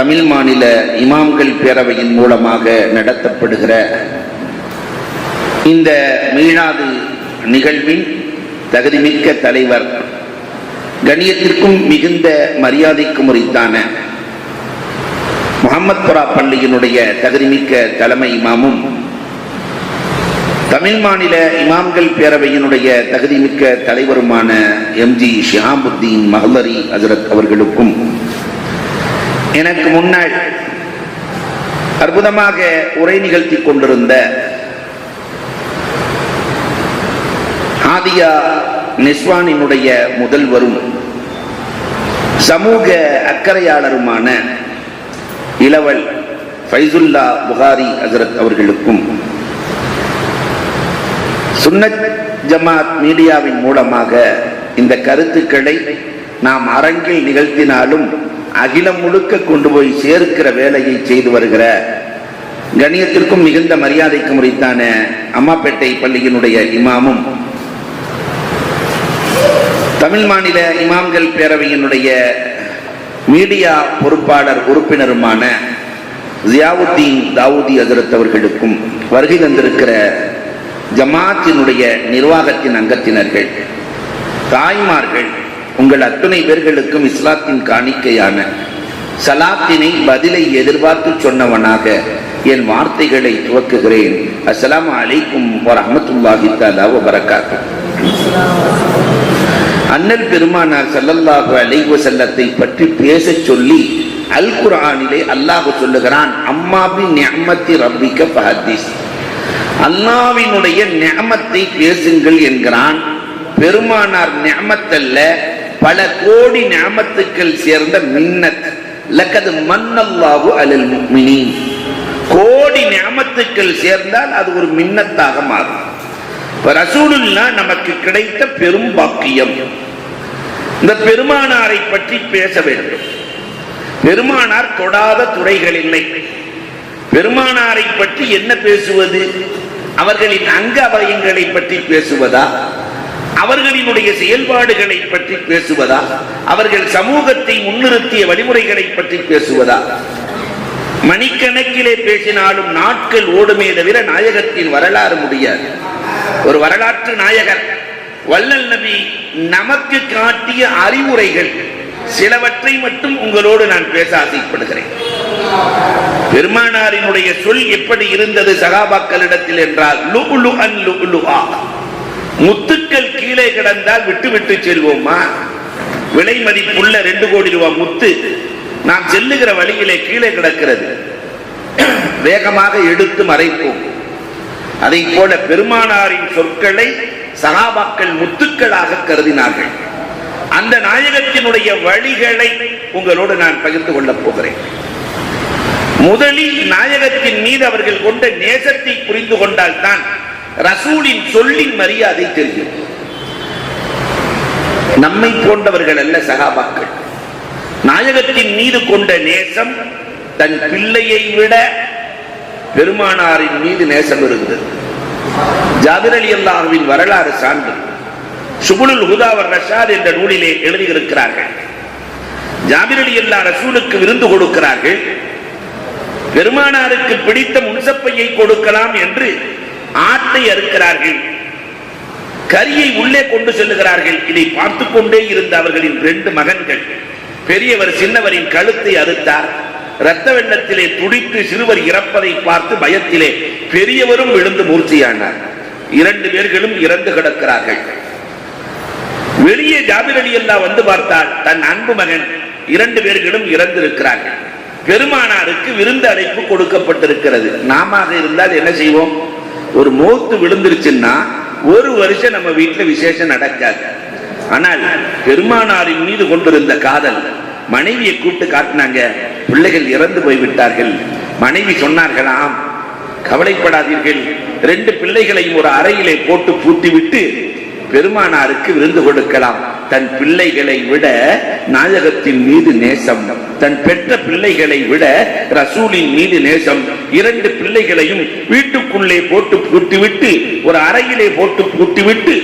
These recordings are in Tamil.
தமிழ் மாநில இமாம்கள் பேரவையின் மூலமாக நடத்தப்படுகிற இந்த மீளாது நிகழ்வின் தகுதிமிக்க தலைவர், கண்ணியத்திற்கும் மிகுந்த மரியாதைக்கும் உரித்தான முஹம்மத்புரா பள்ளியினுடைய தகுதிமிக்க தலைமை இமாமும், தமிழ் மாநில இமாம்கள் பேரவையினுடைய தகுதிமிக்க தலைவருமான எம்ஜி ஷிஹாபுத்தீன் மஹ்லரி ஹஜ்ரத் அவர்களுக்கும், எனக்கு முன்னால் அற்புதமாக உரை நிகழ்த்தி கொண்டிருந்த ஹாதியா நிஸ்வானினுடைய முதல்வரும் சமூக அக்கறையாளருமான இளவல் ஃபைசுல்லா புகாரி ஹஜ்ரத் அவர்களுக்கும், சுன்னத் ஜமாத் மீடியாவின் மூலமாக இந்த கருத்துக்களை நாம் அரங்கில் நிகழ்த்தினாலும் அகிலம் முழுக்க கொண்டு போய் சேர்க்கிற வேலையை செய்து வருகிற கண்ணியத்திற்கும் மிகுந்த மரியாதைக்கும் உரித்தான அம்மாப்பேட்டை பள்ளியினுடைய இமாமும், தமிழ் மாநில இமாம்கள் பேரவையினுடைய மீடியா பொறுப்பாளர் உறுப்பினருமான ஜியாவுத்தீன் தாவூதி ஹஜ்ரத் அவர்களுக்கும், வருகை தந்திருக்கிற ஜமாத்தினுடைய நிர்வாகத்தின் அங்கத்தினர்கள், தாய்மார்கள், உங்கள் அத்துணை பேர்களுக்கும் இஸ்லாத்தின் காணிக்கையான சலாத்தினை பதிலை எதிர்பார்த்து சொன்னவனாக என் வார்த்தைகளை துவக்குகிறேன். அஸ்ஸலாமு அலைக்கும் வரஹ்மத்துல்லாஹி தஆலா வ பரக்காத்துஹு. அண்ணல் பெருமானார் ஸல்லல்லாஹு அலைஹி வஸல்லத்தை பற்றி பேச சொல்லி அல் குர்ஆனிலே அல்லாஹ் சொல்லுகிறான், அம்மா பி நிஅமத்தி ரப்பிக ஃபஹதீஸ், அல்லாஹ்வினுடைய நிஅமத்தை பேசுங்கள் என்கிறான். பெருமானார் நிஅமத் அல்ல, பல கோடி நிஅமத்துக்கள் சேர்ந்த மின்னத். லக்கது மன்னல்லாஹு அலல் முஃமினீன், கோடி நிஅமத்துக்கள் சேர்ந்தால் அது ஒரு மின்னத்தாக மாறும். ரசூலுல்லாஹ் நமக்கு கிடைத்த பெரும் பாக்கியம். இந்த பெருமானாரை பற்றி பேச வேண்டும். பெருமானார் தொடாத துறைகள் இல்லை. பெருமானாரை பற்றி என்ன பேசுவது? அவர்களின் அங்க அவயங்களை பற்றி பேசுவதா? அவர்களினுடைய செயல்பாடுகளை பற்றி பேசுவதா? அவர்கள் சமூகத்தை முன்னிறுத்திய வழிமுறைகளை பற்றி பேசுவதா? மணிக்கணக்கிலே பேசினாலும் நாட்கள் ஓடுமே தவிர நாயகத்தின் வரலாறு முடியாது. ஒரு வரலாற்று நாயகர் வல்லல் நபி நமக்கு காட்டிய அறிவுரைகள் சிலவற்றை மட்டும் உங்களோடு நான் பேச ஆசைப்படுகிறேன். பெருமானாரினுடைய சொல் எப்படி இருந்தது சகாபாக்களிடத்தில் என்றால், லுஅலுஅன் லுஅலுஆ, முத்துக்கள் கீழே கிடந்தால் விட்டு விட்டு செல்வோமா? விலை மதிப்புள்ள 2 கோடி ரூபாய் முத்து நாம் செல்லுகிற வழியிலே கீழே கிடக்கிறது, வேகமாக எடுத்து மறைப்போம். அதை போல பெருமானாரின் சொற்களை சகாபாக்கள் முத்துக்களாக கருதினார்கள். அந்த நாயகத்தினுடைய வழிகளை உங்களோடு நான் பகிர்ந்து கொள்ளப் போகிறேன். முதலில் நாயகத்தின் மீது அவர்கள் கொண்ட நேசத்தை புரிந்து கொண்டால் தான் ரசூலின் சொல்லின் மரியாதை தெரியும். நம்மை போன்றவர்கள் அல்ல சகாபாக்கள். நாயகத்தின் மீது கொண்ட நேசம் தன் பிள்ளையை விட பெருமானாரின் மீது நேசம் இருந்தது. ஜாபிர் ரலியல்லாஹுவின் வரலாறு சான்று சுபுலுல் ஹுதா வ ரஷாத் என்ற நூலிலே எழுதியிருக்கிறார்கள். ஜாபிர் ரலியல்லாஹு ரசூலுக்கு விருந்து கொடுக்கிறார்கள். பெருமானாருக்கு பிடித்த முன்சப்பையை கொடுக்கலாம் என்று ஆட்டை அறுக்கிறார்கள். கரியை உள்ளே கொண்டு செல்லுகிறார்கள். இதை பார்த்து கொண்டே இருந்த அவர்களின் 2 மகன்கள், பெரியவர் சின்னவரின் கழுத்தை அறுத்தார். இரத்த வெள்ளத்திலே துடித்து சிறுவர் இறப்பதை பார்த்து பயத்திலே பெரியவரும் விழுந்து மூர்ச்சியானார். 2 பேர்களும் இறந்து கிடக்கிறார்கள். வெளியே ஜாபிர் ரலியல்லாஹு வந்து பார்த்தால் தன் அன்பு மகன் 2 பேர்களும் இறந்திருக்கிறார்கள். பெருமானாருக்கு விருந்து அழைப்பு கொடுக்கப்பட்டிருக்கிறது. நாம இருந்தால் என்ன செய்வோம்? ஒரு மௌத்து விழுந்துருச்சுன்னா 1 வருஷம் நம்ம வீட்டுல விசேஷம் நடக்காது. ஆனால் பெருமானாரின் மீது கொண்டிருந்த காதல், மனைவியை கூப்பிட்டு காட்டினாங்க. பிள்ளைகள் இறந்து போய்விட்டார்கள். மனைவி சொன்னார்களாம், கவலைப்படாதீர்கள், 2 பிள்ளைகளையும் ஒரு அறையிலே போட்டு பூட்டிவிட்டு பெருமானாருக்கு விருந்து கொடுக்கலாம். தன் பிள்ளைகளை விட நாயகத்தின் மீது நேசம், தன் பெற்ற பிள்ளைகளை விட ரசூலின் மீது நேசம். 2 பிள்ளைகளையும் வீட்டுக்குள்ளே போட்டு பூட்டிவிட்டு, ஒரு அறையிலே போட்டு பூட்டிவிட்டு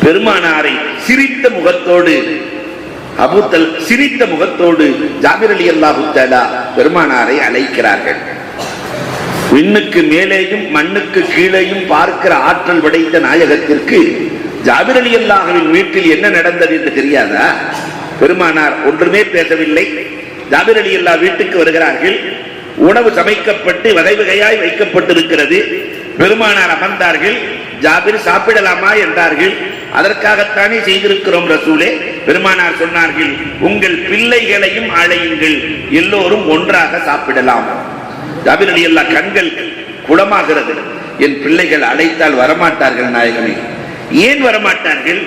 பெருமானாரை சிரித்த முகத்தோடு அபூத்தல் சிரித்த முகத்தோடு ஜாபிர் ரலியல்லாஹு தஆலா பெருமானாரை அழைக்கிறார்கள். விண்ணுக்கு மேலேயும் மண்ணுக்கு கீழேயும் பார்க்கிற ஆற்றல் படைத்த நாயகத்திற்கு ஜாபிர் ரலியல்லாஹுவின் வீட்டில் என்ன நடந்தது என்று தெரியாதா? பெருமானார் ஒன்றுமே பேசவில்லை. ஜாபிர் ரலியல்லாஹு வீட்டுக்கு வருகிறார்கள். உணவு சமைக்கப்பட்டு வகை வகையாய் வைக்கப்பட்டிருக்கிறது. பெருமானார் அமர்ந்தார்கள். ஜாபிர் சாப்பிடலாமா என்றார்கள். அதற்காகத்தானே செய்திருக்கிறோம் ரசூலே. பெருமானார் சொன்னார்கள், உங்கள் பிள்ளைகளையும் அழையுங்கள், எல்லோரும் ஒன்றாக சாப்பிடலாம். ஜாபிர் ரலியல்லாஹு கண்கள் குளமாகிறது. என் பிள்ளைகள் அழைத்தால் வரமாட்டார்கள் நாயகமே. ஏன் வரமாட்டார்கள்?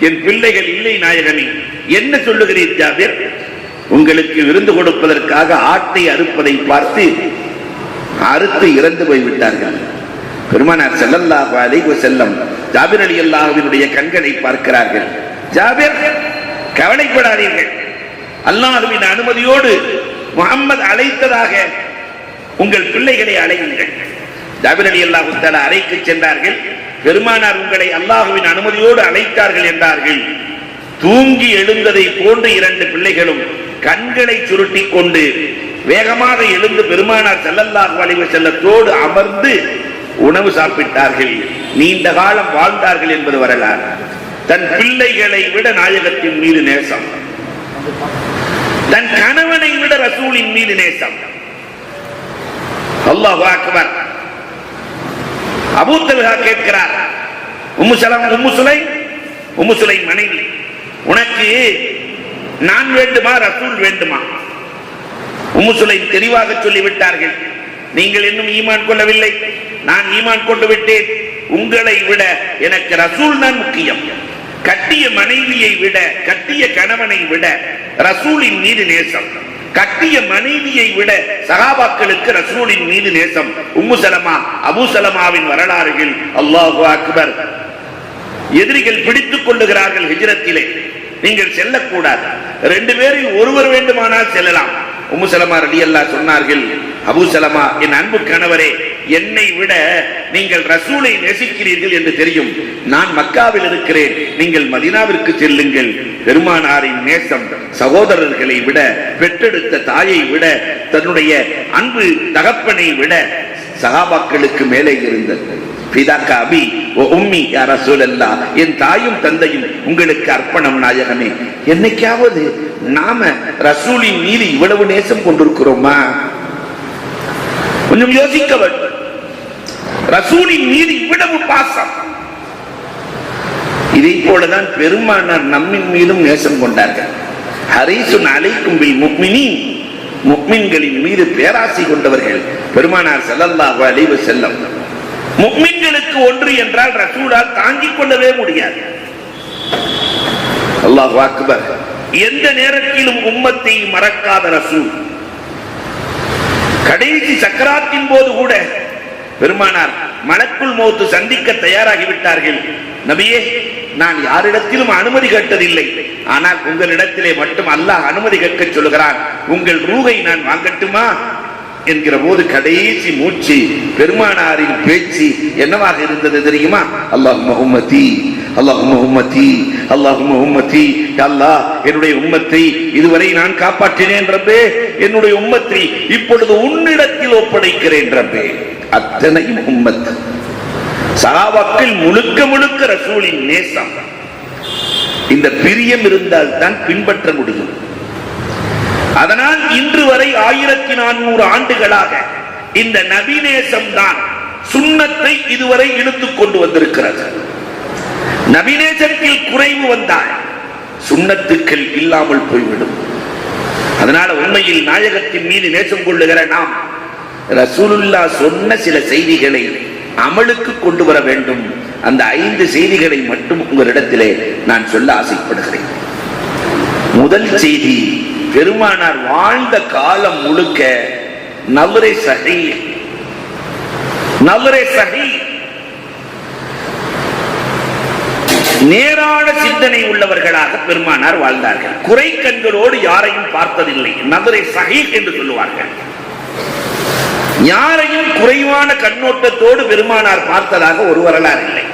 என் பிள்ளைகள் இல்லை நாயகமே. என்ன சொல்லுகிறீர் ஜாபிர்? உங்களுக்கு விருந்து கொடுப்பதற்காக ஆட்டை அறுப்பதை பார்த்து அறுத்து இறந்து போய்விட்டார்கள். பெருமானார் ஸல்லல்லாஹு அலைஹி வஸல்லம் ஜாபிர் ரலியல்லாஹுவினுடைய கண்களை பார்க்கிறார்கள். ஜாபிர், கவலைப்படாதீர்கள், அல்லாஹ்வின் அனுமதியோடு முஹம்மது அழைத்ததாக உங்கள் பிள்ளைகளை அழையுங்கள். ஜாபிர் ரலியல்லாஹு தஆலா அறைக்கு சென்றார்கள். பெருமானார் உங்களை அல்லாஹ்வின் அனுமதியோடு அழைத்தார்கள் என்றார்கள். தூங்கி எழுந்ததை போன்று இரண்டு பிள்ளைகளும் கண்களை சுருட்டி கொண்டு வேகமாக எழுந்து பெருமானார் ஸல்லல்லாஹு அலைஹி வஸல்லத்தோடு அமர்ந்து உணவு சாப்பிட்டார்கள். நீண்ட காலம் வாழ்ந்தார்கள் என்பது வரலாறு. தன் பிள்ளைகளை விட நாயகத்தின் மீது நேசம், தன் கணவனை விட ரசூலின் மீது நேசம். அல்லாஹு அக்பர். அபூ தல்ஹா கேட்கிறார், உம்மு சுலைம் மனைவி, உனக்கு நான் வேண்டுமா ரசூல் வேண்டுமா? உம்மு சுலைம் தெளிவாக சொல்லிவிட்டார்கள், நீங்கள் இன்னும் ஈமான் கொள்ளவில்லை, நான் ஈமான் கொண்டு விட்டேன். உங்களை விட எனக்கு ரசூல் தான் முக்கியம். கட்டிய மனைவியை விட, கட்டிய கணவனை விட ரசூலின் மீது நேசம், கட்டிய மனைவியை விட சஹாபாக்களுக்கு ரசூலின் மீது நேசம். உம்மு சலமா, அபூ சலமாவின் வரலாறுகள். அல்லாஹு அக்பர். எதிரிகள் பிடித்துக் கொள்ளுகிறார்கள் ஹிஜ்ரத்திலே, நீங்கள் செல்லக்கூடாது, ரெண்டு பேரில் ஒருவர் வேண்டுமானால் செல்லலாம். உம்மு சலமா ரலியல்லாஹு சொன்னார்கள், அபூ சலமா, என் அன்பு கணவரே, என்னை விட நீங்கள் ரசூலை நேசிக்கிறீர்கள் என்று தெரியும். நான் மக்காவில் இருக்கிறேன், நீங்கள் மதீனாவிற்கு செல்லுங்கள். பெருமானாரின் நேசம் சகோதரர்களை விட, பெற்றெடுத்த தாயை விட, தன்னுடைய அன்பு தகப்பனை விட சஹாபாக்களுக்கு மேலே இருந்தது. பிதாக்கா அபி ஓ உம்மி யா ரசூலல்லாஹ், என் தாயும் தந்தையும் உங்களுக்கு அர்ப்பணம் நாயகமே. என்னைக்காவது நாம ரசூலின் மீது இவ்வளவு நேசம் கொண்டிருக்கிறோமா? கொஞ்சம் யோசிக்க வேண்டும். ரசூலின் மீது இவ்வளவு பாசம். இதை போலதான் பெருமானார் நம்மின் மீதும் நேசம் கொண்டார்கள். ஹரீசுன் அலைக்கும் பில் முஃமினீன், முஃமின்களின் மீது பேராசை கொண்டவர்கள் பெருமானார் ஸல்லல்லாஹு அலைஹி வஸல்லம். முஃமின்களுக்கு ஒன்று என்றால் ரசூலால் தாங்கிக் கொள்ளவே முடியாது. அல்லாஹு அக்பர். எந்த நேரத்திலும் உம்மத்தை மறக்காத ரசூல். கடைசி சக்கராத்தின் போது கூட பெருமானார் மலக்குல் மௌத் சந்திக்க தயாராகிவிட்டார்கள். நபியே, நான் யாரிடத்திலும் அனுமதி கேட்டதில்லை, ஆனால் உங்களிடத்திலே மட்டும் அல்லாஹ் அனுமதி கேட்க சொல்லுகிறான், உங்கள் ரூஹை நான் வாங்கட்டுமா என்கிற போது கடைசி மூச்சு பெருமானாரின் பேச்சு என்னவாக இருந்தது தெரியுமா? அல்லாஹும்ம உம்மத்தி, அல்லாஹும்ம உம்மத்தி, அல்லாஹும்ம உம்மத்தி. அல்லாஹ், என்னுடைய உம்மத்தை இதுவரை நான் காப்பாற்றினேன் ரப்பே, என்னுடைய உம்மத்தை இப்பொழுது உன்னிடத்தில் ஒப்படைக்கிறேன் ரப்பே. அத்தனையும் உம்மத். சஹாபாக்கள் முழுக்க முழுக்க ரசூலின் நேசம். இந்த பிரியம் இருந்தால் தான் பின்பற்ற முடியும். அதனால் இன்று வரை 1400 ஆண்டுகளாக இந்த நபிநேசம் தான் சுன்னத்தை இதுவரை இழுத்துக் கொண்டு வந்திருக்கிறது. நபிநேசத்தில் குறைவு வந்தால் சுன்னத்துக்கள் இல்லாமல் போய்விடும். அதனால உண்மையில் நாயகத்தின் மீது நேசம் கொள்ளுகிற நாம் ரசூலுல்லாஹ் சொன்ன சில செய்திகளை அமலுக்கு கொண்டு வர வேண்டும். அந்த 5 செய்திகளை மட்டும் உங்களிடத்திலே நான் சொல்ல ஆசைப்படுகிறேன். முதல் செய்தி, பெருமானார் வாழ்ந்த காலம் முழுக்க நவ்ரே சஹீஹ், நவ்ரே சஹீஹ், நேரான சிந்தனை உள்ளவர்களாக பெருமானார் வாழ்ந்தார்கள். குறை கண்களோடு யாரையும் பார்த்ததில்லை. நவ்ரே சஹீஹ் என்று சொல்லுவார்கள். யாரையும் குறைவான கண்ணோட்டத்தோடு பெருமானார் பார்த்ததாக ஒரு வரலாறு இல்லை.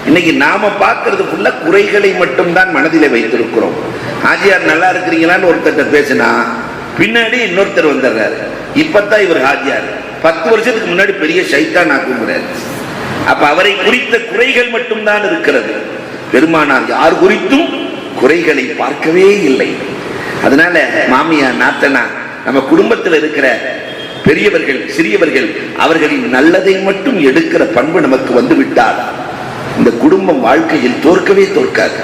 இன்னைக்கு நாம பார்க்கறது ஃபுல்லா குறைகளை மட்டும்தான் மனதிலே வைத்திருக்கிறோம். ஹாஜியார் நல்லா இருக்கிறீங்களான்னு ஒருத்தர் பேசினா பின்னாடி இன்னொருத்தர் வந்துடுறாரு. இப்பதான் இவர் ஹாஜியார், 10 வருஷத்துக்கு முன்னாடி பெரிய ஷைத்தான் ஆக்குங்கிறார். அப்ப அவரை குறித்த குறைகள் மட்டும்தான் இருக்கிறது. பெருமானார் யார் குறித்தும் குறைகளை பார்க்கவே இல்லை. அதனால மாமியா, நாத்தனா, நம்ம குடும்பத்தில் இருக்கிற பெரியவர்கள், சிறியவர்கள், அவர்களின் நல்லதை மட்டும் எடுக்கிற பண்பு நமக்கு வந்து விட்டால் இந்த குடும்பம் வாழ்க்கையில் தோற்கவே தோற்காது.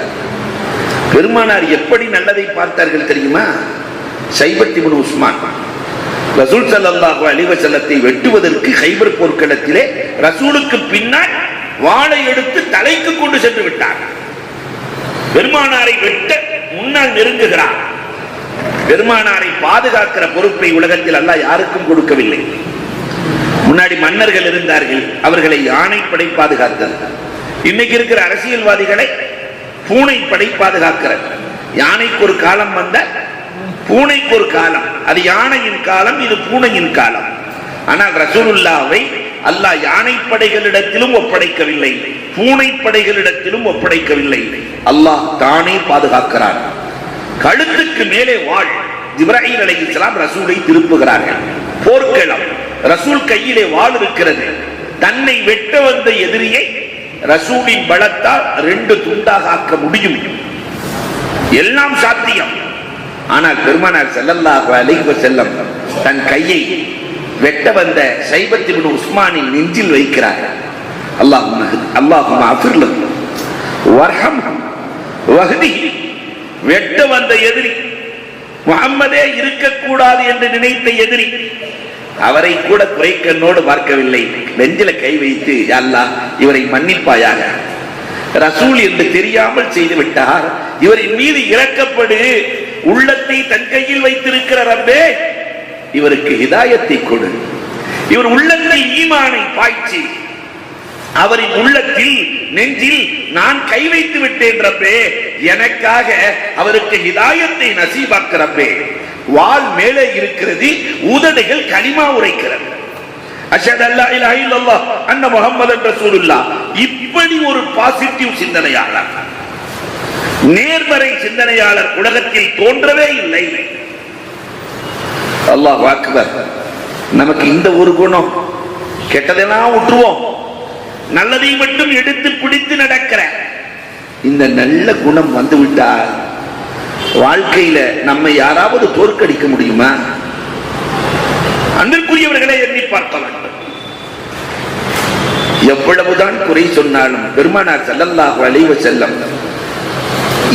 பெருமானார் எப்படி நல்லதை பார்த்தார்கள் தெரியுமா? ஷைபத் இப்னு உஸ்மான் ரசூல் ஸல்லல்லாஹு அலைஹி வஸல்லத்தை வெட்டுவதற்கு கைபர் போர்க்களத்திலே ரசூலுக்கு பின்னால் வாளை எடுத்து தலைக்கு கொண்டு சென்று விட்டார். பெருமானாரை வெட்ட முன்னால் நெருங்குகிறார். பெருமானாரை பாதுகாக்கிற பொறுப்பை உலகத்தில் அல்லாஹ் யாருக்கும் கொடுக்கவில்லை. முன்னாடி மன்னர்கள் இருந்தார்கள், அவர்களை யானைப்படை பாதுகாத்தது. இன்னைக்கு இருக்கிற அரசியல்வாதிகளை பூனைப்படை பாதுகாக்கிறது. யானைக்கு ஒரு காலம் வந்த பூனைக்கு ஒரு காலம், அது யானையின் காலம், இது பூனையின் காலம். ஆனால் ரசூலுல்லாஹ்வை அல்லாஹ் யானைப்படைகளிடத்திலும் ஒப்படைக்கவில்லை, பூனைப்படைகளிடத்திலும் ஒப்படைக்கவில்லை. அல்லாஹ் தானே பாதுகாக்கிறார். கழுத்துக்கு மேலே வாள். ஜிப்ராயில் அலைஹிஸ்ஸலாம் ரசூலை திருப்புகிறார்கள். போர்க்களம், ரசூல் கையிலே வாள் இருக்கிறது. தன்னை வெட்ட வந்த எதிரியை ரசூலின் பலத்தால் 2 துண்டாக ஆக்க முடியும். எல்லாம் சாத்தியம். ஆனால் பெருமானார் ஸல்லல்லாஹு அலைஹி வஸல்லம் தன் கையை வெட்ட வந்த ஷைபத் இப்னு உஸ்மானின் நெஞ்சில் வைக்கிறார். அல்லாஹும்ம அஃபிர் லஹு வர்ஹம்ஹு வஹ்திஹி. வெட்ட வந்த எதிரி, முஹம்மதே இருக்கக்கூடாது என்று நினைத்த எதிரி, அவரை கூட குறைக்கண்ணோடு பார்க்கவில்லை. நெஞ்சில கை வைத்து, யா அல்லாஹ் இவரை மன்னிப்பாயாக, ரசூல் என்று தெரியாமல் செய்து விட்டார், இவரின் மீது இரக்கப்படு, உள்ளத்தை தன் கையில் வைத்திருக்கிற ரப்பே இவருக்கு ஹிதாயத்தை கொடு, இவர் உள்ளத்தில் ஈமானை பாய்ச்சி, அவரின் உள்ளத்தில் நெஞ்சில் நான் கை வைத்து விட்டேன் ரப்பே, எனக்காக அவருக்கு ஹிதாயத்தை நசீபாக்க ரப்பே. வாள் மேலே இருக்கிறது, உதடுகள் கலிமா உரைக்கிறது. அஷ்ஹது அல்லா இலாஹ இல்லல்லாஹ் அன்ன முஹம்மதன் ரசூலுல்லாஹ். இப்படி ஒரு பாசிட்டிவ் சிந்தனையாளர், நேர்மறை சிந்தனையாளர் உலகத்தில் தோன்றவே இல்லை. அல்லாஹ் அக்பர். நமக்கு இந்த ஒரு குணம், கெட்டதெல்லாம் விட்டுருவோம், நல்லதை மட்டும் எடுத்து பிடித்து நடக்கிற இந்த நல்ல குணம் வந்து விட்டால் வாழ்க்கையில நம்ம யாராவது தோற்கடிக்க முடியுமா? அன்பிற்குரியவர்களை எண்ணி பார்க்க வேண்டும். எவ்வளவுதான் குறை சொன்னாலும் பெருமானார் ஸல்லல்லாஹு அலைஹி வஸல்லம்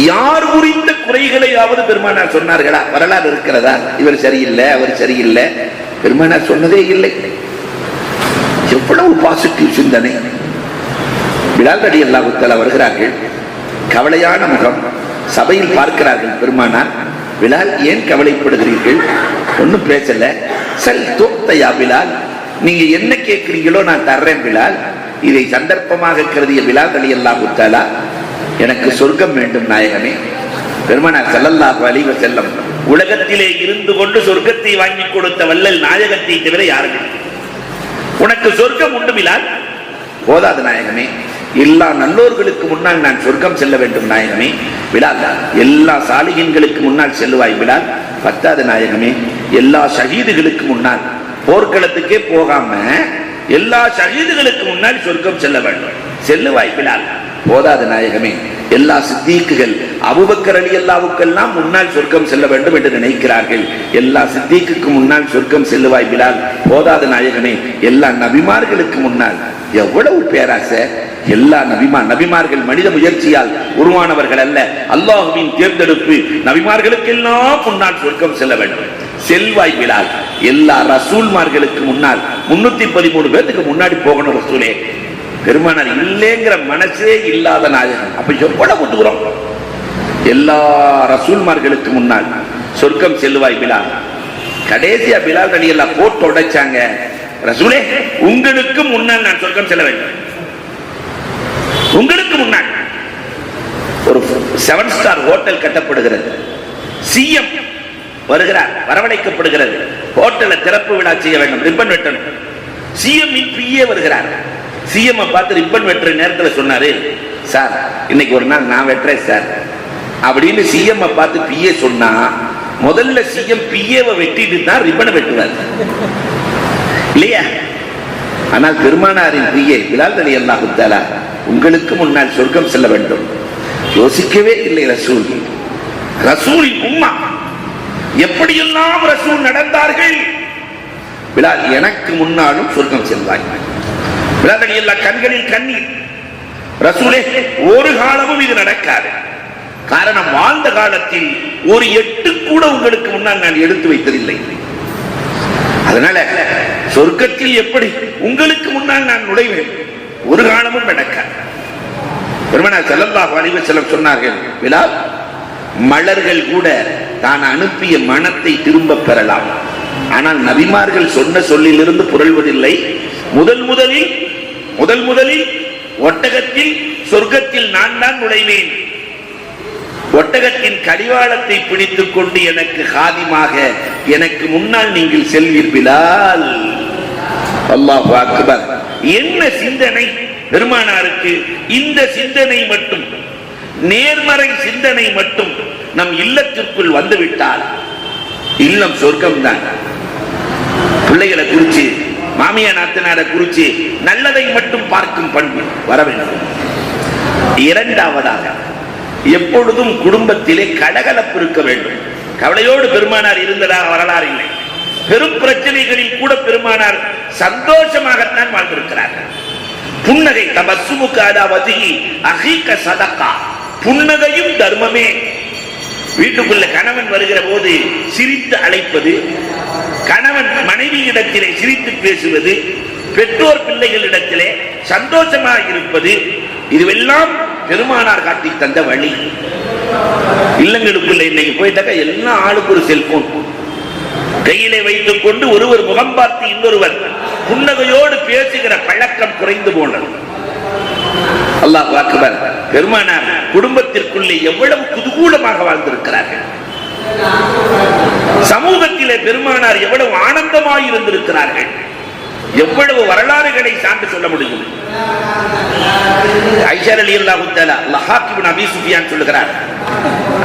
யார் குறித்த குறைகளையாவது பெருமானார் சொன்னார்களா? வரலாறு இருக்கிறதா? இவர் சரியில்லை, அவர் சரியில்லை, பெருமானார் சொன்னதே இல்லை. எவ்வளவு பாசிட்டிவ் சிந்தனை. பிலால் ரலியல்லாஹு தஆலா வருகிறார்கள், கவலையான முகம், சபையில் பார்க்கிறார்கள் பெருமானார். பிலால், ஏன் கவலைப்படுகிறீர்கள்? ஒன்னும் பேசல. சல் தோத்தையா பிலால், நீங்க என்ன கேட்கிறீங்களோ நான் தர்றேன் பிலால். இதை சந்தர்ப்பமாக கருதிய பிலால் ரலியல்லாஹு தஆலா, எனக்கு சொர்க்கம் வேண்டும் நாயகமே. பெருமானார் ஸல்லல்லாஹு அலைஹி வஸல்லம் உலகத்திலே இருந்து கொண்டு சொர்க்கத்தை வாங்கி கொடுத்த வள்ளல் நாயகத்தை தவிர யாருக்கு? உனக்கு சொர்க்கம் உண்டு பிலால்? போதாது நாயகமே, எல்லா நல்லோர்களுக்கு முன்னால் நான் சொர்க்கம் செல்ல வேண்டும் நாயகமே. பிலால், எல்லா சாலிகின்களுக்கு முன்னால் செல்லுவாய் பிலால்? பத்தாது நாயகமே, எல்லா ஷஹீதுகளுக்கு முன்னால், போர்க்களத்துக்கே போகாம எல்லா ஷஹீதுகளுக்கு முன்னால் சொர்க்கம் செல்ல வேண்டும், செல்லுவாய் பிலால்? போதாது நாயகமே, எல்லா சித்தீக்குகள், அபூபக்கர் ரலியல்லாஹுக்கெல்லாம் முன்னால் சொர்க்கம் செல்ல வேண்டும் என்று நினைக்கிறார்கள், எல்லா சித்தீக்குக்கு முன்னால் சொர்க்கம் செல்லுவாய் பிலால்? போதாது நாயகமே, எல்லா நபிமார்களுக்கு முன்னால். எவ்வளவு பேராசை! எல்லா நபிமார்கள் மனித முயற்சியால் உருவானவர்கள் அல்ல, அல்லாஹ்வின் தேர்ந்தெடுப்பு. நபிமார்களுக்கெல்லாம் முன்னால் சொர்க்கம் செல்ல வேண்டும், செல்வாய் பிலால். எல்லா ரசூல்மார்களுக்கு முன்னால் 313 பேருக்கு முன்னாடி போகணும் ரசூலே. பெருமானார் இல்லைங்கிற மனசே இல்லாத நாயகம். அப்ப எவ்வளவு தூரம்! எல்லா ரசூல்மார்களுக்கு முன்னால் சொர்க்கம் செல்வாய் பிலால். கடைசியா பிலால் ரலியல்லாஹு போட்டு உடைச்சாங்க, ரசூலே உங்களுக்கு முன்னால் நான் சொர்க்கம் செல்ல வேண்டும், உங்களுக்கு முன்னால். ஒரு 7 ஸ்டார் ஹோட்டல் கட்டப்படுகிறது, சிஎம் வருகிறார், வரவழைக்கப்படுகிறது, ஹோட்டலை திறப்பு விழா செய்ய வேண்டும், ரிப்பன் வெட்டணும். சிஎம் பிஏ வருகிறார், சிஎம் பார்த்து ரிப்பன் வெட்டுற நேரத்தில் சொன்னாரு, சார் இன்னைக்கு ஒரு நாள் நான் வெட்டுறேன் சார் அப்படின்னு சிஎம் பார்த்து பிஏ சொன்னா, முதல்ல சிஎம் பிஏவை வெட்டிட்டு தான் ரிப்பனை வெட்டுவார் இல்லையா? ஆனால் பெருமானாரின் பிஏ பிலால் ரலியல்லாஹு தஆலா உங்களுக்கு முன்னால் சொர்க்கம் செல்ல வேண்டும் யோசிக்கவே இல்லை. ரசூலின் உம்மா எப்படியெல்லாம் ரசூல் நடந்தார்கள். பிலால் எனக்கு முன்னாலும் சொர்க்கம் செல்வாய். பிலால் ரலியல்லாஹு கண்களில் கண்ணீர். ரசூலே ஒரு காலமும் இது நடக்காது. காரணம், வாழ்ந்த காலத்தில் ஒரு எட்டு கூட உங்களுக்கு முன்னால் நான் எடுத்து வைத்ததில்லை. அதனால சொர்க்கத்தில் எப்படி உங்களுக்கு முன்னால் நான் நுழைவேன்? ஒரு காலமும் நடக்காது. பெருமானார் ஸல்லல்லாஹு அலைஹி வஸல்லம் சொன்னார்கள், பிலால், மலர்கள் கூட தான் அனுப்பிய மனத்தை திரும்ப பெறலாம், ஆனால் நபிமார்கள் சொன்ன சொல்லிலிருந்து புரள்வதில்லை. முதல் முதலில் ஒட்டகத்தில் சொர்க்கத்தில் நான் தான் நுழைவேன். ஒட்டகத்தின் கடிவாளத்தை பிடித்துக் கொண்டு எனக்கு காதிமாக எனக்கு முன்னால் நீங்கள் செல்வீர் பிலால். அல்லாஹு அக்பர். என்ன சிந்தனை பெருமானாருக்கு! இந்த சிந்தனை மட்டும், நேர்மறை சிந்தனை மட்டும் நம் இல்லத்திற்குள் வந்துவிட்டால் இல்லம் சொர்க்கம் தான். பிள்ளைகளை குறிச்சு, மாமியா நாத்தனாரை குறிச்சு நல்லதை மட்டும் பார்க்கும் பண்பு வர வேண்டும். இரண்டாவதாக, எப்பொழுதும் குடும்பத்திலே கலகலப்பு இருக்க வேண்டும். கவலையோடு பெருமானார் இருந்ததாக வரலாறு இல்லை. பெரும் பிரச்சனைகளில் கூட பெருமானார் சந்தோஷமாகத்தான் வாழ்ந்திருக்கிறார்கள். புன்னகை, தபஸ்ஸுமுக அலா வஜ்ஹி அஹீக ஸதகா, புன்னகையும் தர்மமே. வீட்டுக்குள்ள கணவன் வருகிற போது சிரித்து அழைப்பது, கணவன் மனைவியிடத்திலே சிரித்து பேசுவது, பெற்றோர் பிள்ளைகளிடத்திலே சந்தோஷமாக இருப்பது, இதுவெல்லாம் பெருமானார் காட்டி தந்த வழி. இல்லங்களுக்குள்ள இன்னைக்கு போயிட்டாக்க எல்லா ஆளுக்கு ஒரு செல்போன் கையிலே வைத்துக் கொண்டு ஒருவர் முகம் பார்த்து இன்னொருவர் புன்னகையோடு பேசுகிற பழக்கம் குறைந்து போனது. அல்லாஹ் அக்பர். பெருமானார் குடும்பத்திற்குள்ளே எவ்வளவு குதூகூலமாக வாழ்ந்திருக்கிறார்கள். சமூகத்திலே பெருமானார் எவ்வளவு ஆனந்தமாய் இருந்திருக்கிறார்கள். எவ்வளவு வரலாறுகளை சார்ந்து சொல்ல முடியும். ஆயிஷா ரலியல்லாஹு தஆலா, லஹாக் இப்னு அபீ சுஃபியான் சொல்லுகிறார்,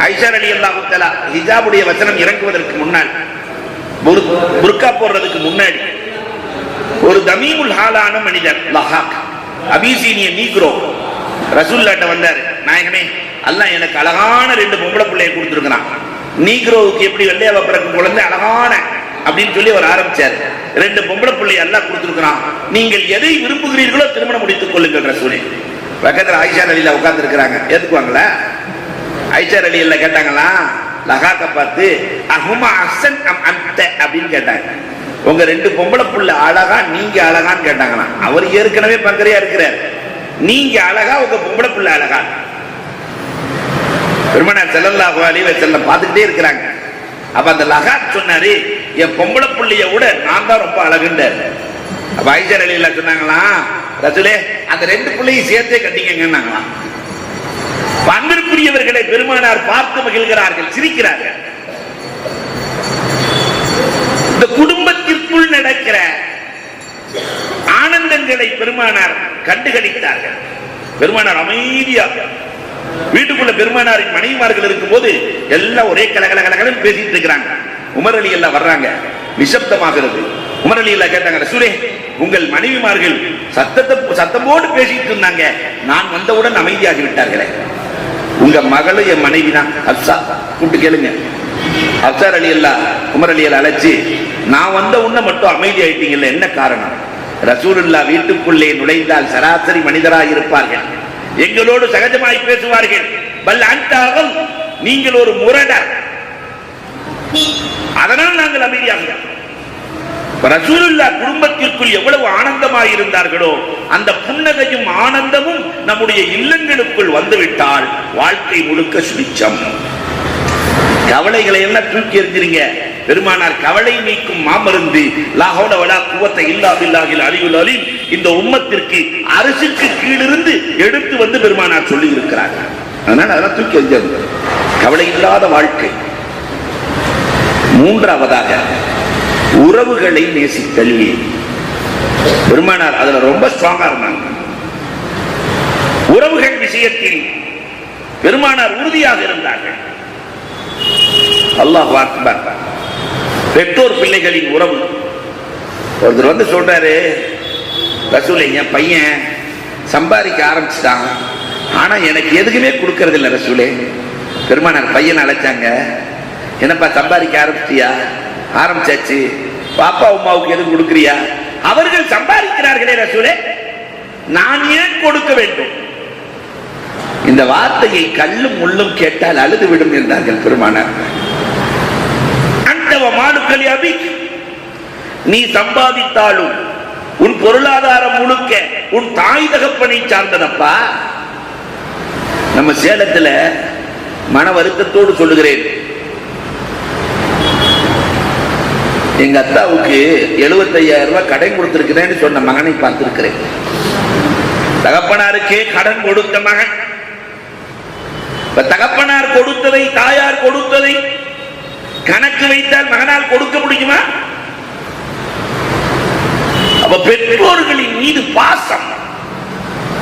ஆயிஷா ரலியல்லாஹு தஆலா ஹிஜாபுடைய வசனம் இறங்குவதற்கு முன்னால், புர்கா போடுறதுக்கு முன்னாடி ஒரு தமீமுல் ஹாலான மனிதர் லஹாக், அபீசீனிய நீக்ரோ, ரசூலுல்லாஹ்ட்ட வந்தார். நாயகமே, அல்லாஹ் எனக்கு அழகான 2 பொம்பளை பிள்ளையை கொடுத்திருக்கிறான். நீக்ரோவுக்கு எப்படி வெள்ளையாவ பிறக்கும் குழந்தை அழகான அப்படின்னு சொல்லி அவர் ஆரம்பிச்சார். 2 பொம்பளை பிள்ளை அல்லாஹ் கொடுத்திருக்கிறான், நீங்கள் எதை விரும்புகிறீர்களோ திருமணம் முடித்துக் கொள்ளுங்கள் ரசூலே. பக்கத்துல ஆயிஷா ரலியல்லாஹு உட்கார்ந்து இருக்கிறாங்க. ஏத்துக்குவாங்களா? ஆயிஷா ரலியல்லாஹு கேட்டாங்களா லஹாக்க பார்த்து, அஹுமா அஹ்சன் அம் அன்த அப்படின்னு கேட்டாங்க. உங்க 2 பொம்பளை புள்ள அழகா, நீங்க அழகான்னு கேட்டாங்களா? அவர் ஏற்கனவே பங்கரையா இருக்கிறார். நீங்க அழகா, உங்க பொம்பளை புள்ள அழகா? பெருமானார் ஸல்லல்லாஹு அலைஹி வஸல்லம் பார்த்துக்கிட்டே இருக்கிறாங்க. அப்ப அந்த லஹாக் சொன்னாரு, என் பொம்பளை புள்ளைய விட நான் தான் ரொம்ப அழகுண்டார். அப்ப ஆயிஷா ரலியல்லாஹு சொன்னாங்களா, ரசூலே அந்த 2 பிள்ளையும் சேர்த்தே கட்டிக்கங்கன்னாங்களா. அன்பிற்குரியவர்களை பெருமானார் பார்த்து மகிழ்கிறார்கள், சிரிக்கிறார்கள். இந்த குடும்பத்திற்குள் நடக்கிற ஆனந்தங்களை பெருமானார் கண்டுகளித்தார்கள். பெருமானார் அமைதியாக வீட்டுக்குள்ள பெருமானாரின் மனைவிமார்கள் இருக்கும் போது எல்லாம் ஒரே கலகலகலகலன்னு பேசிட்டு இருக்கிறாங்க. உமர் அலி எல்லாம் வர்றாங்க, நிசப்தமாகிறது. உமர் அலி எல்லாம் கேட்டாங்க, ரசூலே உங்கள் மனைவிமார்கள் சத்தமோடு பேசிட்டு இருந்தாங்க, நான் வந்தவுடன் அமைதியாகி விட்டார்களே. உங்க மகளும் என் மனைவி தான் ஹப்சா, கூப்பிட்டு கேளுங்க. ஹப்சா அலி எல்லாம் உமர் அலி எல்லாம் அழைச்சு, நான் வந்த உன்ன மட்டும் அமைதி ஆயிட்டீங்கல்ல, என்ன காரணம்? ரசூலுல்லாஹ் வீட்டுக்குள்ளே நுழைந்தால் சராசரி மனிதராக இருப்பார்கள், எங்களோடு சகஜமாய் பேசுவார்கள். பல் அன்தாகும், நீங்கள் ஒரு முரடர், அதனால் நாங்கள் அமைதியாக. ரசூலுல்லாஹ் குடும்பத்திற்குள் எவ்வளவு ஆனந்தமாய் இருந்தார்களோ அந்த புன்னகையும் ஆனந்தமும் நம்முடைய இல்லங்களுக்குள் வந்துவிட்டால் வாழ்க்கை முழுக்க சுபிட்சம். கவலைகளை எல்லாம் தூக்கி எறிஞ்சிருங்க. பெருமானார் கவலை நீக்கும் மாமருந்து, லா ஹவ்ல வலா குவத்த இல்லா பில்லாஹில் அலியுல் அலீம், இந்த உம்மத்திற்கு அரிசிக்கு கீழிருந்து எடுத்து வந்து பெருமானார் சொல்லி இருக்கிறார்கள். அதனால அதெல்லாம் தூக்கி எறிஞ்சிருங்க. கவலை இல்லாத வாழ்க்கை. மூன்றாவதாக உறவுகளை நேசித்தல். பெருமானார் அதுல ரொம்ப ஸ்ட்ராங்கா இருந்தாங்க. உறவுகள் விஷயத்தில் பெருமானார் உறுதியாக இருந்தார்கள். அல்லாஹ் அக்பர். பெற்றோர் பிள்ளைகளின் உறவு. ஒருத்தர் வந்து சொல்றாரு, ரசூலே என் பையன் சம்பாதிக்க ஆரம்பிச்சுட்டான், ஆனா எனக்கு எதுக்குமே கொடுக்கறது இல்லை ரசூலே. பெருமானார் பையனை அழைச்சாங்க, என்னப்பா சம்பாதிக்க ஆரம்பிச்சியா? ஆரம்பிச்சாச்சு. பாப்பா அம்மாவுக்கு எதுவும் கொடுக்கறியா? அவர்கள் சம்பாதிக்கிறார்களே ரசூலே, நான் ஏன் கொடுக்க வேண்டும்? இந்த வார்த்தையை கல்லும் முள்ளும் கேட்டால் அழுது விடும் என்றார்கள் பெருமானார். அந்தவ மானுக்களி அபி, நீ சம்பாதித்தாலும் உன் பொருளாதாரம் முழுக்க உன் தாய் தகப்பனை சார்ந்ததப்பா. நம்ம சேலத்துல மன வருத்தத்தோடு சொல்லுகிறேன், எங்க அத்தாவுக்கு 75,000 ரூபாய் கடன் கொடுத்திருக்கிறேன்னு சொன்ன மகனை பார்த்திருக்கிறேன். தகப்பனாருக்கே கடன் கொடுத்த மகன். தகப்பனார் கொடுத்ததை தாயார் கொடுத்ததை கணக்கு வைத்தால் மகனால் கொடுக்க முடியுமா? அப்ப பெற்றோர்களின் மீது பாசம்.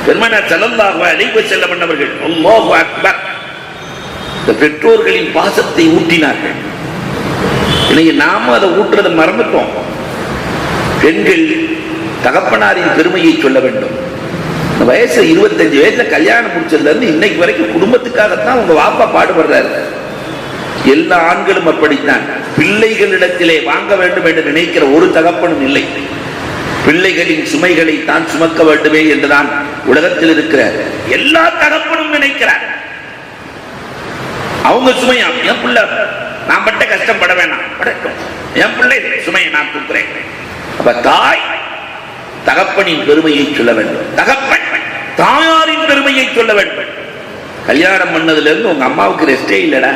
பெருமானார் ஸல்லல்லாஹு அலைஹி வஸல்லம் அவர்கள் அல்லாஹு அக்பர் பெற்றோர்களின் பாசத்தை ஊட்டினார்கள். இன்னைக்கு நாம அதை ஊட்டுறதை மறந்துட்டோம். பெண்கள் தகப்பனாரின் பெருமையை சொல்ல வேண்டும். வயசு 25 வயசுல கல்யாணம் முடிச்சதுல இருந்து இன்னைக்கு வரைக்கும் குடும்பத்துக்காகத்தான் உங்க வாப்பா பாடுபடுறாரு. எல்லா ஆண்களும் அப்படித்தான். பிள்ளைகளிடத்திலே வாங்க வேண்டும் என்று நினைக்கிற ஒரு தகப்பனும் இல்லை. பிள்ளைகளின் சுமைகளை தான் சுமக்க வேண்டுமே என்றுதான் உலகத்தில் இருக்கிற எல்லா தகப்பனும் நினைக்கிறார். அவங்க சுமையா, என் பிள்ளை நான் பட்ட கஷ்டம் பட வேணாம், படட்டும், என் பிள்ளை சுமையை நான் தூக்குறேன். அப்ப தாய் தகப்பனின் பெருமையை சொல்ல வேண்டும், தகப்பன் தாயாரின் பெருமையை சொல்ல வேண்டும். கல்யாணம் பண்ணதுல இருந்து உங்க அம்மாவுக்கு ரெஸ்டே இல்லடா,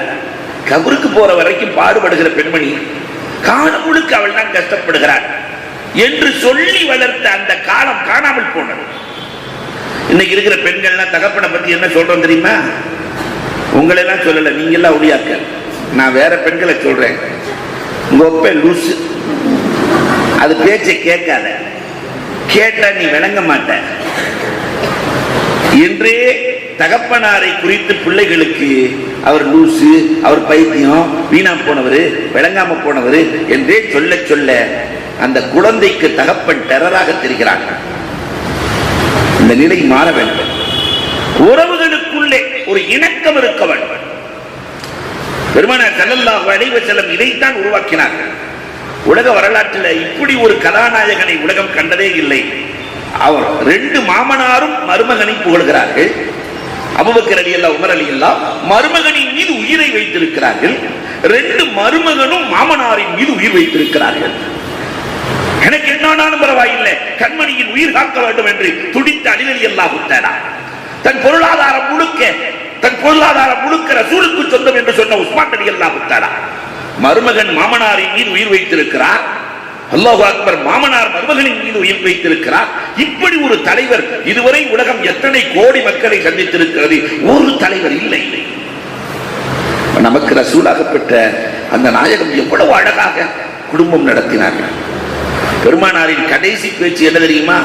கபருக்கு போற வரைக்கும் பாடுபடுகிற பெண்மணி, காலம் முழுக்க அவள் தான் கஷ்டப்படுகிறாள் என்று சொல்லி வளர்த்த அந்த காலம் காணாமல் போனது. இன்னைக்கு இருக்கிற பெண்கள்லாம் தகப்பனை பத்தி என்ன சொல்றோம் தெரியுமா? உங்களை எல்லாம் சொல்லல, நீங்க எல்லாம் ஒடியாக்க, நான் வேற பெண்களை சொல்றேன். உங்க ஒப்ப லூசு, அது பேச்சை கேட்காத, கேட்டா நீ விளங்க மாட்ட என்றே தகப்பனாரை குறித்து பிள்ளைகளுக்கு அவர் லூசு, அவர் பைத்தியம், வீணா போனவர், விளங்காம போனவர் என்றே சொல்ல சொல்ல அந்த குழந்தைக்கு தகப்பன் டெரராக தெரிகிறார். இந்த நிலை மாற வேண்டும். உறவுகளுக்குள்ளே ஒரு இணக்கம் இருக்க வேண்டும். பெருமானார் ஸல்லல்லாஹு அலைஹி வஸல்லம் இதைத்தான் உருவாக்கினார். உலக வரலாற்றில் இப்படி ஒரு கதாநாயகனை உலகம் கண்டதே இல்லை. அவர் 2 மாமனாரும் மருமகனை புகழ்கிறார்கள். அபூபக்கர் ரலியல்லாஹு, உமர் ரலியல்லாஹு மருமகனின் மீது உயிரை வைத்திருக்கிறார்கள். 2 மருமகனும் மாமனாரின் மீது உயிர் வைத்திருக்கிறார்கள். எனக்கு என்னானாலும் பரவாயில்லை, கண்மணியின் உயிர் காக்க வேண்டும் என்று துடித்த அலி ரலியல்லாஹு தஆலா, தன் பொருளாதாரம் முழுக்க ரசூலுக்கு சொந்தம் என்று சொன்ன உஸ்மான் ரலியல்லாஹு தஆலா, மருமகன் மாமனாரின் மீது உயிர் வைத்திருக்கிறார். அல்லாஹு அக்பர், மாமனார் மருமகனின் மீது உயிர் வைத்திருக்கிறார். இப்படி ஒரு தலைவர் இதுவரை உலகம் எத்தனை கோடி மக்களை சந்தித்திருக்கிறது, ஒரு தலைவர் இல்லை. நமக்கு ரசூலாக பெற்ற அந்த நாயகம் எவ்வளவு அழகாக குடும்பம் நடத்தினார்கள். பெருமானாரின் கடைசி பேச்சு என்ன தெரியுமா?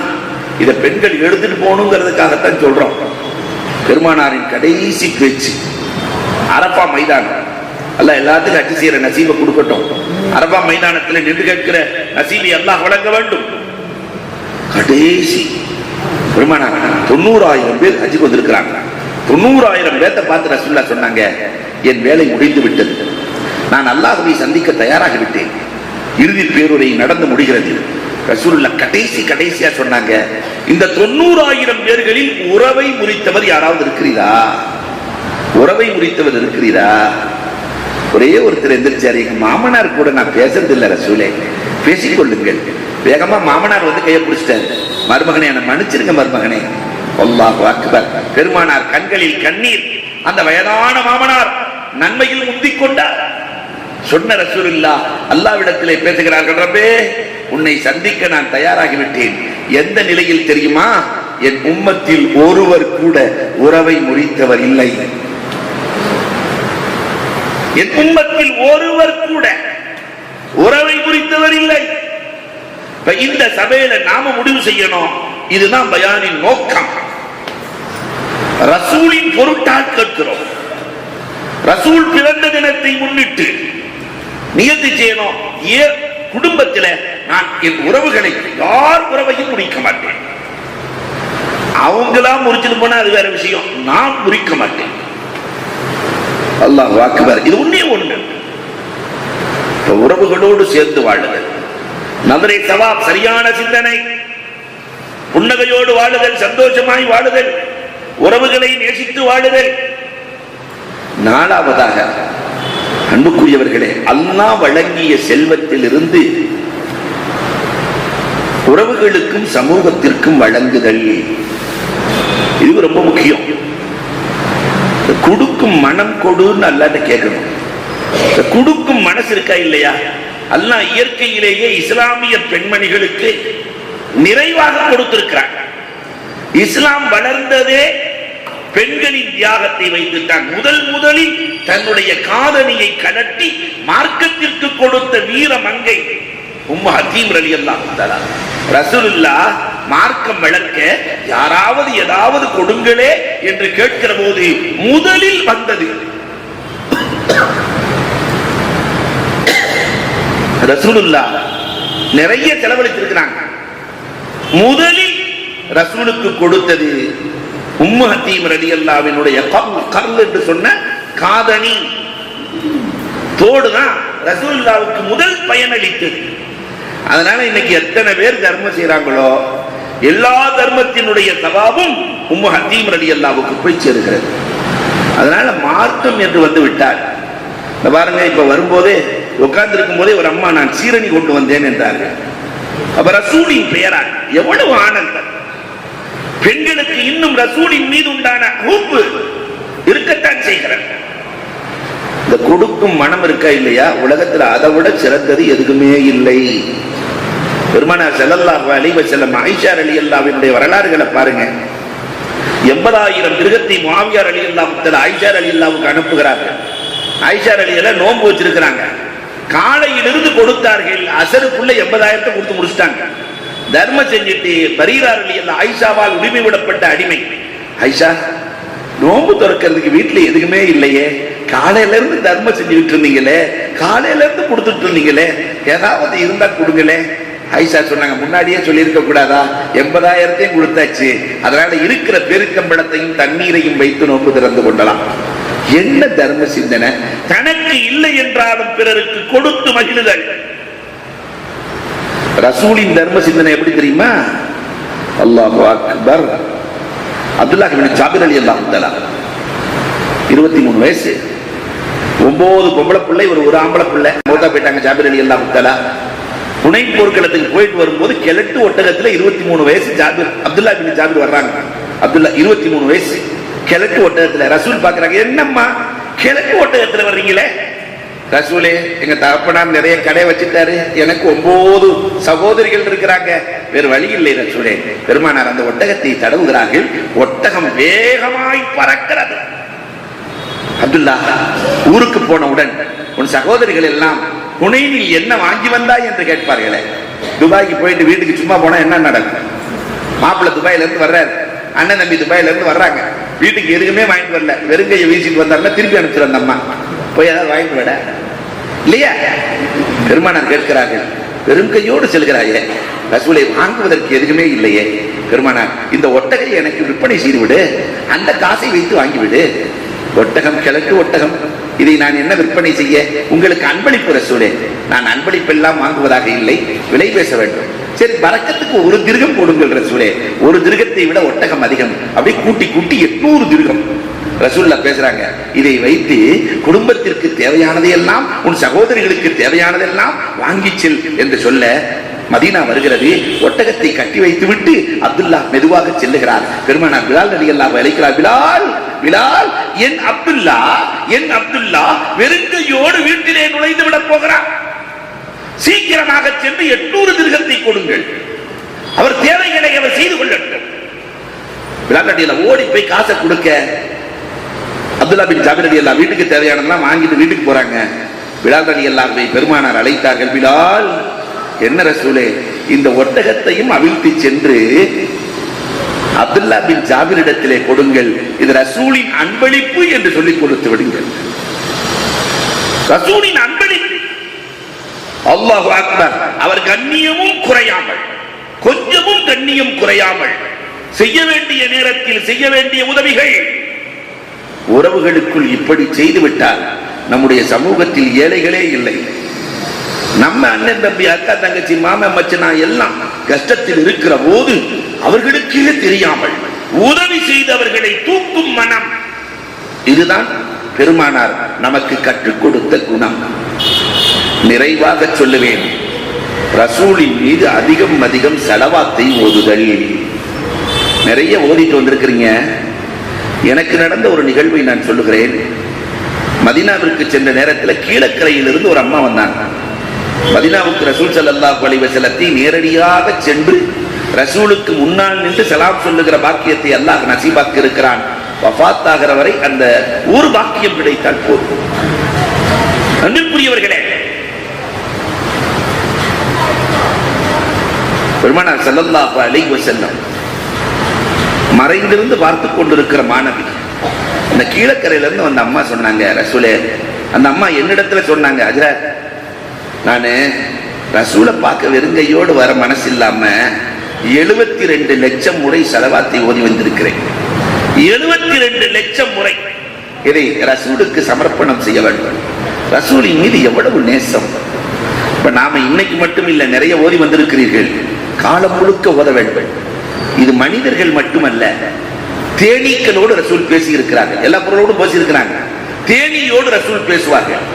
இதை பெண்கள் எடுத்துட்டு போகணுங்கிறதுக்காகத்தான் சொல்றோம். பெருமானாரின் கடைசி பேச்சு அரபா மைதானம். அல்லாஹ் எல்லாத்துக்கும் அச்சு செய்யற நசீபை கொடுக்கட்டும். அரபா மைதானத்தில் நின்று கேட்கிற நசீபை அல்லாஹ் வழங்க வேண்டும். கடைசி பெருமானார் 90,000 பேர் ஹஜ்ஜுக்கு வந்திருக்கிறாங்க. 90,000 பேர்த்த பார்த்து ரசூலுல்லாஹ் சொன்னாங்க, என் வேலை முடிந்து விட்டது, நான் அல்லாஹ்வை சந்திக்க தயாராகிவிட்டேன், இறுதி பேருரை நடந்து முடிகிறது. ரசூலுல்லாஹ் கடைசியா சொன்னாங்க, இந்த 90,000 பேர்களில் உறவை முறித்தவர் யாராவது இருக்கிறீரா? உறவை முறித்தவர் இருக்கிறீரா? ஒரே ஒருத்தர் எந்திரிச்சாரு, எங்க மாமனார் கூட நான் பேசுறது இல்ல ரசூலே, பேசிக்கொள்ளுங்கள். வேகமா மாமனார் வந்து கையை பிடிச்சிட்டாரு, மருமகனே என்னை மன்னிச்சிருங்க மருமகனே. அல்லாஹு அக்பர். பெருமானார் கண்களில் கண்ணீர். அந்த வயதான மாமனார் நன்மையில் முந்திக் கொண்டார். சொன்ன ரசூலுல்லாஹ் அல்லாஹ்விடத்திலே பேசுகிறார்கள், ரப்பே உன்னை சந்திக்க நான் தயாராகிவிட்டேன். எந்த நிலையில் தெரியுமா? என் உம்மத்தில் ஒருவர் கூட உறவை முறித்தவர் இல்லை. என் உம்மத்தில் ஒருவர் கூட உறவை முறித்தவர் இல்லை. இந்த சபையில நாம முடிவு செய்யணும், இதுதான் பயானின் நோக்கம். ரசூலின் பொருட்டால் கேட்கிறோம். ரசூல் பிறந்த தினத்தை முன்னிட்டு நியதி செய்யணும். குடும்பத்தில் நான் என் உறவுகளை யார் உறவையும் முறிக்க மாட்டேன். அவங்களா முறிச்சுட்டு போனா அது வேற விஷயம், நான் முறிக்க மாட்டேன். அல்லாஹ் அக்பர். இது ஒண்ணே ஒண்ணு, உறவுகளோடு சேர்ந்து வாழுதல், நதரை சவாப், சரியான சிந்தனை, புன்னகையோடு வாழுதல், சந்தோஷமாய் வாழுதல், உறவுகளை நேசித்து வாழுதல். நாலாவதாக அன்புக்குரியவர்களே, அல்லாஹ் வழங்கிய செல்வத்தில் இருந்து உறவுகளுக்கும் சமூகத்திற்கும் வழங்குதல். இது ரொம்ப முக்கியம். கொடுக்கும் மனம் கொடுன்னு அல்லாஹ்ட்ட கேட்கணும். கொடுக்கும் மனசு இருக்கா இல்லையா? அல்லாஹ் இயற்கையிலேயே இஸ்லாமிய பெண்மணிகளுக்கு நிறைவாக கொடுத்திருக்கிறார். இஸ்லாம் வளர்ந்ததே பெண்களின் தியாகத்தை வைத்துத்தான். முதலில் தன்னுடைய காதணியை கலட்டி மார்க்கத்திற்கு கொடுத்த வீர மங்கை உம்மு ஹக்கீம் ரலியல்லாஹு தஆலா. ரசூலுல்லாஹ் மார்க்கம் வளர்க்க யாராவது ஏதாவது கொடுங்களே என்று கேட்கிற போது முதலில் வந்தது ரசூலுல்லாஹ். நிறைய செலவழித்திருக்கிறாங்க. முதலில் ரசூலுக்கு கொடுத்தது உம்மு ஹக்கீம் ரலியல்லாஹுவினுடைய கர்ல் என்று சொன்ன காதணி, தோடுதான் ரசூலுல்லாஹ்வுக்கு முதல் பயனளித்தது. அதனால இன்னைக்கு எத்தனை பேர் தர்மம் செய்யறாங்களோ எல்லா தர்மத்தினுடைய சவாபும் உம்மு ஹக்கீம் ரலியல்லாஹுவுக்கு போய் சேருகிறது. அதனால மார்க்கம் என்று வந்து விட்டார். பாருங்க, இப்ப வரும்போதே உட்கார்ந்து இருக்கும் போதே ஒரு அம்மா நான் சீரணி கொண்டு வந்தேன் என்றார்கள். அப்ப ரசூலின் பெயரால் எவ்வளவு ஆனந்தம். பெண்களுக்கு இன்னும் ரசூலின் மீது உண்டான ஹுப் இருக்கத்தான் செய்கிறார். இந்த கொடுக்கும் மனம் இருக்கா இல்லையா? உலகத்தில் அதை விட சிறந்தது எதுக்குமே இல்லை. பெருமானார் ஸல்லல்லாஹு அலைஹி வஸல்லம் ஆயிஷா ரலியல்லாஹுவினுடைய வரலாறுகளை பாருங்க. 80,000 திருகத்தை முஆவியா ரலியல்லாஹு தஆலா ஆயிஷா ரலியல்லாஹுவுக்கு அனுப்புகிறார்கள். ஆயிஷா ரலியல்லாஹு நோன்பு வச்சிருக்கிறாங்க. காலையிலிருந்து கொடுத்தார்கள், அசருக்குள்ள 80,000 கொடுத்து முடிச்சிட்டாங்க. தர்மம் செஞ்சுட்டு பரீரா ரலியல்லாஹு ஆயிஷாவால் உரிமை விடப்பட்ட அடிமை, ஆயிஷா நோன்பு திறக்கிறதுக்கு வீட்டுல எதுக்குமே இல்லையே, காலையில இருந்து தர்மம் செஞ்சுட்டு இருந்தீங்களே, காலையில இருந்து கொடுத்துட்டு இருந்தீங்களே, ஏதாவது இருந்தா கொடுங்களே. ஆயிஷா சொன்னாங்க, முன்னாடியே சொல்லி இருக்க கூடாதா? 80,000 கொடுத்தாச்சு, அதனால இருக்கிற பெருக்கம்பழத்தையும் தண்ணீரையும் வைத்து நோன்பு திறந்து கொள்ளலாம். என்ன தர்ம சிந்தனை! தனக்கு இல்லை என்றாலும் பிறருக்கு கொடுத்து மகிழுதல். ரசூலின் தர்ம சிந்தனை எப்படி தெரியுமா? அல்லாஹு அக்பர். அப்துல்லாஹ் இப்னு ஜாபிர் ரலியல்லாஹு தஆலா 23 வயசு, 9 பொம்பளை பிள்ளை, ஒரு ஆம்பளை பிள்ளை. மௌத்தா போயிட்டாங்க ஜாபிர் ரலியல்லாஹு தஆலா. புனை போர்க்களத்துக்கு போயிட்டு வரும்போது கிழட்டு ஒட்டகத்துல 23 வயசு ஜாபிர், அப்துல்லாஹ் இப்னு ஜாபிர் வர்றாங்க. அப்துல்லாஹ் 23 வயசு கிழட்டு ஒட்டகத்துல. ரசூல் பாக்குறாங்க, என்னம்மா கிழட்டு ஒட்டகத்துல வர்றீங்களே? ரசூலே, எங்க தகப்பனார் நிறைய கடை வச்சுட்டாரு, எனக்கு 9 சகோதரிகள் இருக்கிறாங்க, வேறு வழி இல்லை ரசூலே. பெருமானார் அந்த ஒட்டகத்தை தடவுகிறார்கள். ஒட்டகம் வேகமாய் பறக்கிறது. அப்துல்லா, ஊருக்கு போனவுடன் உன் சகோதரிகள் எல்லாம் புனைனில் என்ன வாங்கி வந்தாய் என்று கேட்பார்களே. துபாய்க்கு போயிட்டு வீட்டுக்கு சும்மா போனா என்ன நடக்கும்? மாப்பிள்ளை துபாயில இருந்து வர்றாரு, அண்ணன் தம்பி துபாயில இருந்து வர்றாங்க, வீட்டுக்கு எதுக்குமே வாங்கிட்டு வரல, வெறுங்கையை வீசிட்டு வந்தாருன்னா திருப்பி அனுப்பிச்சு அந்த அம்மா போய் ஏதாவது வாங்கிட்டு விட இல்லையா? பெருமானார் கேட்கிறார்கள், பெருங்கையோடு செல்கிறாயே ரசூலை, வாங்குவதற்கு எதுக்குமே இல்லையே. பெருமானார், இந்த ஒட்டகை எனக்கு விற்பனை செய்துவிடு, அந்த காசை வைத்து வாங்கிவிடு. ஒட்டகம் கிழக்கு ஒட்டகம், இதை நான் என்ன விற்பனை செய்ய? உங்களுக்கு அன்பளிப்பு ரசூலே. நான் அன்பளிப்பெல்லாம் வாங்குவதாக இல்லை, விலை பேச வேண்டும். சரி, பரக்கத்துக்கு 1 திர்கம் கொடுங்கள் ரசூலே. 1 திர்கத்தை விட ஒட்டகம் அதிகம். அப்படி கூட்டி கூட்டி 800 திர்கம் ரசூல்லா பேசுறாங்க. இதை வைத்து குடும்பத்திற்கு தேவையானதையெல்லாம், உன் சகோதரிகளுக்கு தேவையானதெல்லாம் வாங்கி செல் என்று சொல்ல மதீனா வருகிறது. ஒட்டகத்தை கட்டி வைத்து விட்டு அப்துல்லா மெதுவாக செல்லுகிறார். பெருமானார் பிலால் ரலியல்லாஹு அழைக்கிறார், பிலால், பிலால், என் அப்துல்லா, என் அப்துல்லா வெறுங்கையோடு வீட்டிலே நுழைந்து விட போகிறார். சீக்கிரமாக சென்று 800 திர்கத்தை கொடுங்கள், அவர் தேவைகளை அவர் செய்து கொள்ளட்டும். பிலால் ரலியல்லாஹு ஓடி போய் காசை கொடுக்க அப்துல்லா பின் ஜாபிர் ரலியல்லாஹு வீட்டுக்கு தேவையானதெல்லாம் வாங்கிட்டு வீட்டுக்கு போறாங்க. பிலால் ரலியல்லாஹுவை பெருமானார் அழைத்தார்கள். பிலால், என்ன ரசூலே, இந்த ஒட்டகத்தையும் அவிழ்த்து சென்று அப்துல்லா பின் ஜாபிரிடத்திலே கொடுங்கள், இது ரசூலின் அன்பளிப்பு என்று சொல்லிக் கொடுத்து விடுங்கள். ரசூலின் அன்பளிப்பு. அல்லாஹு அக்பர். அவர் கண்ணியமும் குறையாமல், கொஞ்சமும் கண்ணியம் குறையாமல், செய்ய வேண்டிய நேரத்தில் செய்ய வேண்டிய உதவிகள். உறவுகளுக்குள் இப்படி செய்துவிட்டால் நம்முடைய சமூகத்தில் ஏழைகளே இல்லை. நம்ம அண்ணன் தம்பி அக்கா தங்கச்சி மாமன் மச்சனா எல்லாம் கஷ்டத்தில் இருக்கிற போது அவர்களுக்கே தெரியாமல் உதவி செய்தவர்களை தூக்கும் மனம், இதுதான் பெருமானார் நமக்கு கற்றுக் கொடுத்த குணம். நிறைவாக சொல்லுவேன், ரசூலின் மீது அதிகம் அதிகம் ஸலவாத்தை ஓதுதல். நிறைய ஓதிட்டு வந்திருக்கிறீங்க. எனக்கு நடந்த ஒரு நிகழ்வை நான் சொல்லுகிறேன். மதீனாவிற்கு சென்ற நேரத்தில் கீழக்கரையிலிருந்து ஒரு அம்மா வந்தாங்க. மதீனாவுக்கு ரசூல் ஸல்லல்லாஹு அலைஹி வஸல்லத்தை நேரடியாக சென்று ரசூலுக்கு முன்னால் நின்று சலாம் சொல்லுகிற பாக்கியத்தை அல்லாஹ் நசீபாக்கி இருக்கிறான். வஃபாத் ஆகிற வரை அந்த ஒரு பாக்கியம் கிடைத்தால் போதும். அன்பிற்குரியவர்களே, பெருமானார் ஸல்லல்லாஹு அலைஹி வஸல்லம் மறைந்திருந்து பார்த்து கொண்டிருக்கிற மாணவி, இந்த கீழக்கரையில இருந்து வந்த அம்மா சொன்னாங்க, ரசூலே, அந்த அம்மா என்னிடத்துல சொன்னாங்க, ஹஜ்ரத், நானு ரசூலை பார்க்க வெறுங்கையோடு வர மனசு இல்லாம 72 லட்சம் முறை ஸலவாத்தை ஓதி வந்திருக்கிறேன். 72 லட்சம் முறை இதை ரசூலுக்கு சமர்ப்பணம் செய்ய வேண்டும். ரசூலின் மீது எவ்வளவு நேசம். இப்ப நாம இன்னைக்கு மட்டும் இல்ல, நிறைய ஓதி வந்திருக்கிறீர்கள். காலம் முழுக்க ஓத வேண்டும். இது மனிதர்கள் மட்டுமல்ல, தேனீக்களோடு ரசூல் பேசி இருக்கிறார்கள். எல்லா பொருளோடும் பேசி இருக்கிறாங்க. தேனியோடு ரசூல் பேசுவார்கள்.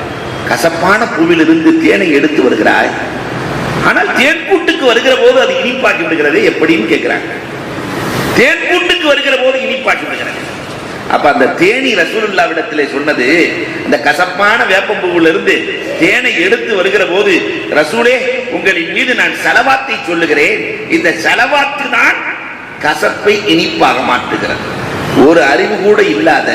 கசப்பான பூவிலிருந்து தேனை எடுத்து வருகிறாய், ஆனால் தேன் கூட்டுக்கு வருகிற போது அது இனிப்பாக்கி விடுகிறது எப்படின்னு கேட்கிறாங்க. தேன் கூட்டுக்கு வருகிற போது இனிப்பாக்கி விடுகிறது. அப்ப அந்த தேனி ரசூலுல்லாஹ்விடத்திலே சொன்னது, இந்த கசப்பான வேப்பம்பூவிலிருந்து தேனை எடுத்து வருகிற போது, ரசூலே, உங்களின் மீது நான் ஸலவாத்தை சொல்லுகிறேன், இந்த ஸலவாத்து தான் கசப்பை இனிப்பாக மாற்றுகிறது. ஒரு அறிவு கூட இல்லாத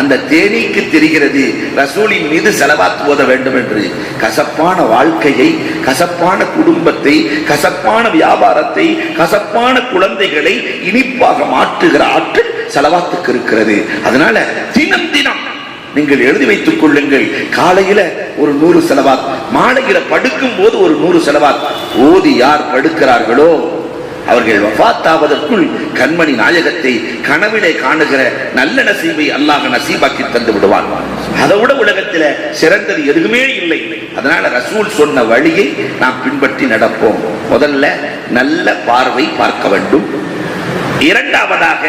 அந்த தேனீக்கு தெரிகிறது ரசூலின் மீது ஸலவாத் ஓத வேண்டும் என்று. கசப்பான வாழ்க்கையை, கசப்பான குடும்பத்தை, கசப்பான வியாபாரத்தை, கசப்பான குழந்தைகளை இனிப்பாக மாற்றுகிற ஆற்றல் ஸலவாத்துக்கு இருக்கிறது. அதனால தினம் தினம் நீங்கள் எழுதி வைத்துக் கொள்ளுங்கள். காலையில ஒரு 100 ஸலவாத், மாலையில படுக்கும் போது ஒரு 100 ஸலவாத் ஓதி யார் படுக்கிறார்களோ அவர்கள் வஃபாத்தாவதற்குள் கண்மணி நாயகத்தை கனவிலே காணுகிற நல்ல நசீபை அல்லாஹ் நசீபாக்கி தந்து விடுவான். அதை விட உலகத்தில் சிறந்தது எதுவுமே இல்லை. அதனால ரசூல் சொன்ன வழியை நாம் பின்பற்றி நடப்போம். முதல்ல நல்ல பார்வை பார்க்க வேண்டும். இரண்டாவதாக,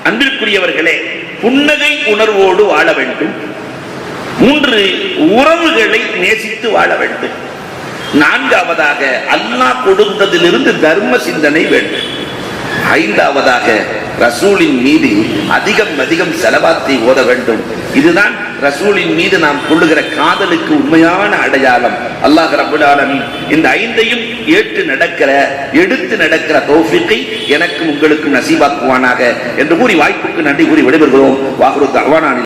அன்பிற்குரியவர்களே, புன்னகை உணர்வோடு வாழ வேண்டும். 3, உறவுகளை நேசித்து வாழ வேண்டும். 4வதாக, அல்லாஹ் கொடுத்ததிலிருந்து தர்ம சிந்தனை வேண்டும். 5வதாக, ரசூலின் மீது அதிகம் அதிகம் ஸலவாத்தை ஓத வேண்டும். இதுதான் ரசூலின் மீது நாம் கொள்ளுகிற காதலுக்கு உண்மையான அடையாளம். அல்லாஹ் ரப்பல் ஆலமீன் இந்த 5ஐயும் எடுத்து நடக்கிற தௌஃபீக்கை எனக்கும் உங்களுக்கும் நசீபாக்குவானாக என்று கூறி வாய்ப்புக்கு நன்றி கூறி விடைபெறுகிறோம். வாஹிரு தஅவானா.